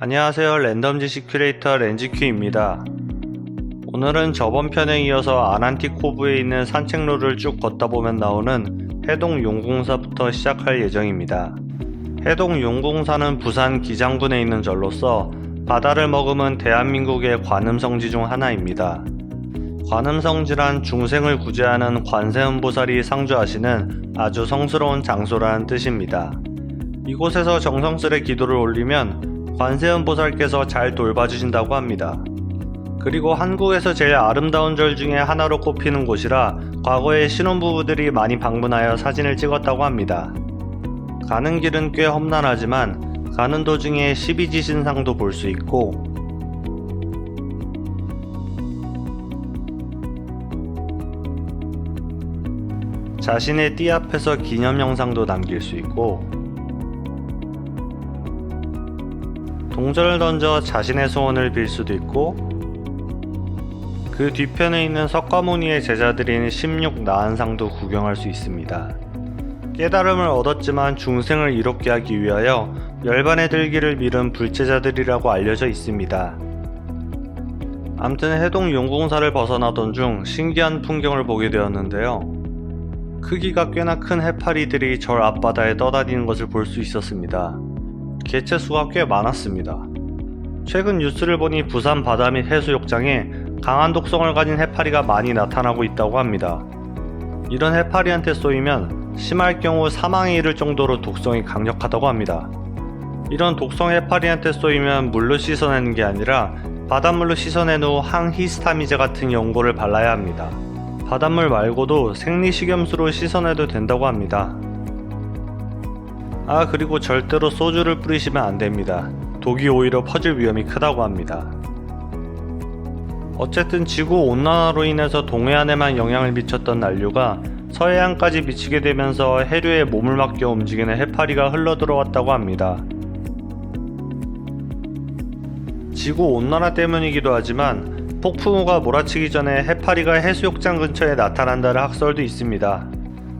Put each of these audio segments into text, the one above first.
안녕하세요. 랜덤 지식 큐레이터 렌즈큐입니다. 오늘은 저번 편에 이어서 아난티코브에 있는 산책로를 쭉 걷다 보면 나오는 해동 용궁사부터 시작할 예정입니다. 해동 용궁사는 부산 기장군에 있는 절로서 바다를 머금은 대한민국의 관음성지 중 하나입니다. 관음성지란 중생을 구제하는 관세음보살이 상주하시는 아주 성스러운 장소라는 뜻입니다. 이곳에서 정성스레 기도를 올리면 관세음보살께서 잘 돌봐주신다고 합니다. 그리고 한국에서 제일 아름다운 절 중에 하나로 꼽히는 곳이라 과거에 신혼부부들이 많이 방문하여 사진을 찍었다고 합니다. 가는 길은 꽤 험난하지만 가는 도중에 12지신상도 볼 수 있고 자신의 띠 앞에서 기념영상도 남길 수 있고 동전을 던져 자신의 소원을 빌 수도 있고 그 뒤편에 있는 석가모니의 제자들인 16 나한상도 구경할 수 있습니다. 깨달음을 얻었지만 중생을 이롭게 하기 위하여 열반에 들기를 미룬 불제자들이라고 알려져 있습니다. 암튼 해동 용궁사를 벗어나던 중 신기한 풍경을 보게 되었는데요. 크기가 꽤나 큰 해파리들이 절 앞바다에 떠다니는 것을 볼 수 있었습니다. 개체수가 꽤 많았습니다. 최근 뉴스를 보니 부산 바다 및 해수욕장에 강한 독성을 가진 해파리가 많이 나타나고 있다고 합니다. 이런 해파리한테 쏘이면 심할 경우 사망에 이를 정도로 독성이 강력하다고 합니다. 이런 독성 해파리한테 쏘이면 물로 씻어내는 게 아니라 바닷물로 씻어낸 후 항히스타미제 같은 연고를 발라야 합니다. 바닷물 말고도 생리식염수로 씻어내도 된다고 합니다. 그리고 절대로 소주를 뿌리시면 안됩니다. 독이 오히려 퍼질 위험이 크다고 합니다. 어쨌든 지구온난화로 인해서 동해안에만 영향을 미쳤던 난류가 서해안까지 미치게 되면서 해류에 몸을 맡겨 움직이는 해파리가 흘러들어왔다고 합니다. 지구온난화 때문이기도 하지만 폭풍우가 몰아치기 전에 해파리가 해수욕장 근처에 나타난다는 학설도 있습니다.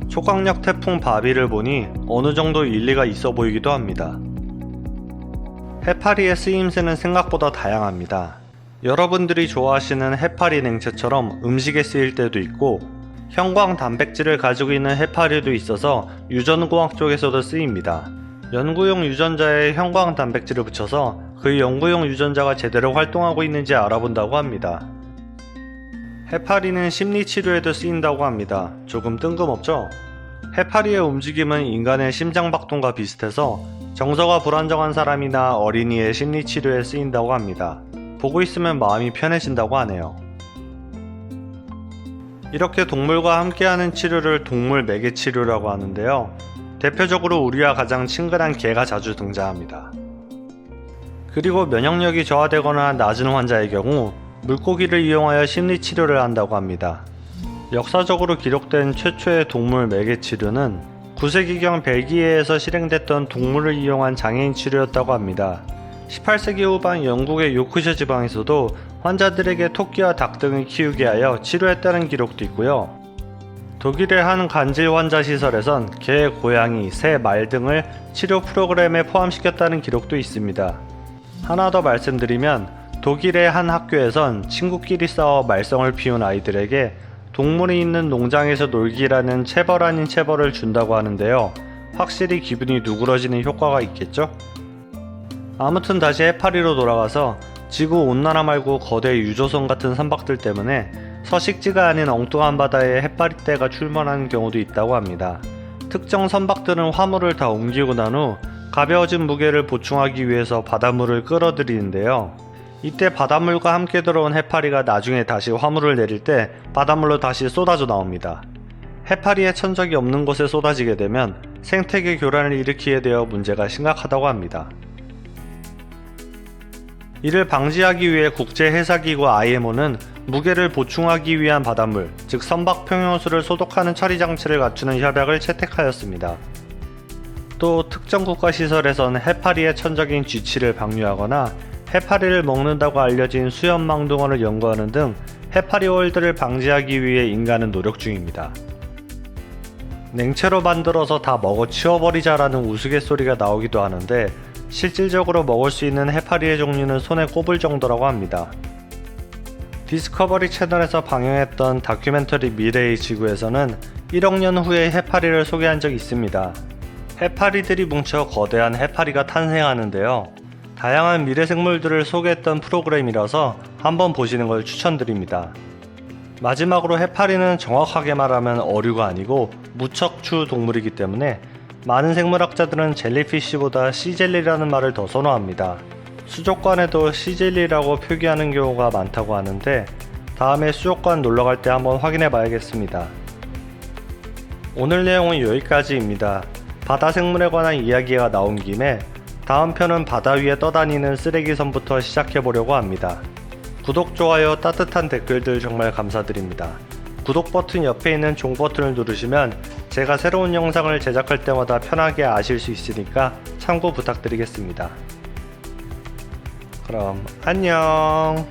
초강력 태풍 바비를 보니 어느 정도 일리가 있어 보이기도 합니다. 해파리의 쓰임새는 생각보다 다양합니다. 여러분들이 좋아하시는 해파리 냉채처럼 음식에 쓰일 때도 있고 형광 단백질을 가지고 있는 해파리도 있어서 유전공학 쪽에서도 쓰입니다. 연구용 유전자에 형광 단백질을 붙여서 그 연구용 유전자가 제대로 활동하고 있는지 알아본다고 합니다. 해파리는 심리치료에도 쓰인다고 합니다. 조금 뜬금없죠? 해파리의 움직임은 인간의 심장박동과 비슷해서 정서가 불안정한 사람이나 어린이의 심리치료에 쓰인다고 합니다. 보고 있으면 마음이 편해진다고 하네요. 이렇게 동물과 함께하는 치료를 동물 매개치료라고 하는데요. 대표적으로 우리와 가장 친근한 개가 자주 등장합니다. 그리고 면역력이 저하되거나 낮은 환자의 경우 물고기를 이용하여 심리치료를 한다고 합니다. 역사적으로 기록된 최초의 동물 매개치료는 9세기경 벨기에에서 실행됐던 동물을 이용한 장애인 치료였다고 합니다. 18세기 후반 영국의 요크셔 지방에서도 환자들에게 토끼와 닭 등을 키우게 하여 치료했다는 기록도 있고요. 독일의 한 간질 환자 시설에선 개, 고양이, 새, 말 등을 치료 프로그램에 포함시켰다는 기록도 있습니다. 하나 더 말씀드리면 독일의 한 학교에선 친구끼리 싸워 말썽을 피운 아이들에게 동물이 있는 농장에서 놀기라는 체벌 아닌 체벌을 준다고 하는데요. 확실히 기분이 누그러지는 효과가 있겠죠? 아무튼 다시 해파리로 돌아가서 지구온난화 말고 거대 유조선 같은 선박들 때문에 서식지가 아닌 엉뚱한 바다에 해파리떼가 출몰하는 경우도 있다고 합니다. 특정 선박들은 화물을 다 옮기고 난 후 가벼워진 무게를 보충하기 위해서 바닷물을 끌어들이는데요. 이때 바닷물과 함께 들어온 해파리가 나중에 다시 화물을 내릴 때 바닷물로 다시 쏟아져 나옵니다. 해파리의 천적이 없는 곳에 쏟아지게 되면 생태계 교란을 일으키게 되어 문제가 심각하다고 합니다. 이를 방지하기 위해 국제해사기구 IMO는 무게를 보충하기 위한 바닷물, 즉 선박 평형수를 소독하는 처리 장치를 갖추는 협약을 채택하였습니다. 또 특정 국가 시설에선 해파리의 천적인 쥐치를 방류하거나 해파리를 먹는다고 알려진 수염망둥어를 연구하는 등 해파리 월드를 방지하기 위해 인간은 노력 중입니다. 냉채로 만들어서 다 먹어 치워버리자라는 우스갯소리가 나오기도 하는데 실질적으로 먹을 수 있는 해파리의 종류는 손에 꼽을 정도라고 합니다. 디스커버리 채널에서 방영했던 다큐멘터리 미래의 지구에서는 1억 년 후에 해파리를 소개한 적이 있습니다. 해파리들이 뭉쳐 거대한 해파리가 탄생하는데요. 다양한 미래 생물들을 소개했던 프로그램이라서 한번 보시는 걸 추천드립니다. 마지막으로 해파리는 정확하게 말하면 어류가 아니고 무척추 동물이기 때문에 많은 생물학자들은 젤리피쉬보다 씨젤리라는 말을 더 선호합니다. 수족관에도 씨젤리라고 표기하는 경우가 많다고 하는데 다음에 수족관 놀러갈 때 한번 확인해 봐야겠습니다. 오늘 내용은 여기까지입니다. 바다 생물에 관한 이야기가 나온 김에 다음 편은 바다 위에 떠다니는 쓰레기선부터 시작해 보려고 합니다. 구독, 좋아요, 따뜻한 댓글들 정말 감사드립니다. 구독 버튼 옆에 있는 종 버튼을 누르시면 제가 새로운 영상을 제작할 때마다 편하게 아실 수 있으니까 참고 부탁드리겠습니다. 그럼 안녕.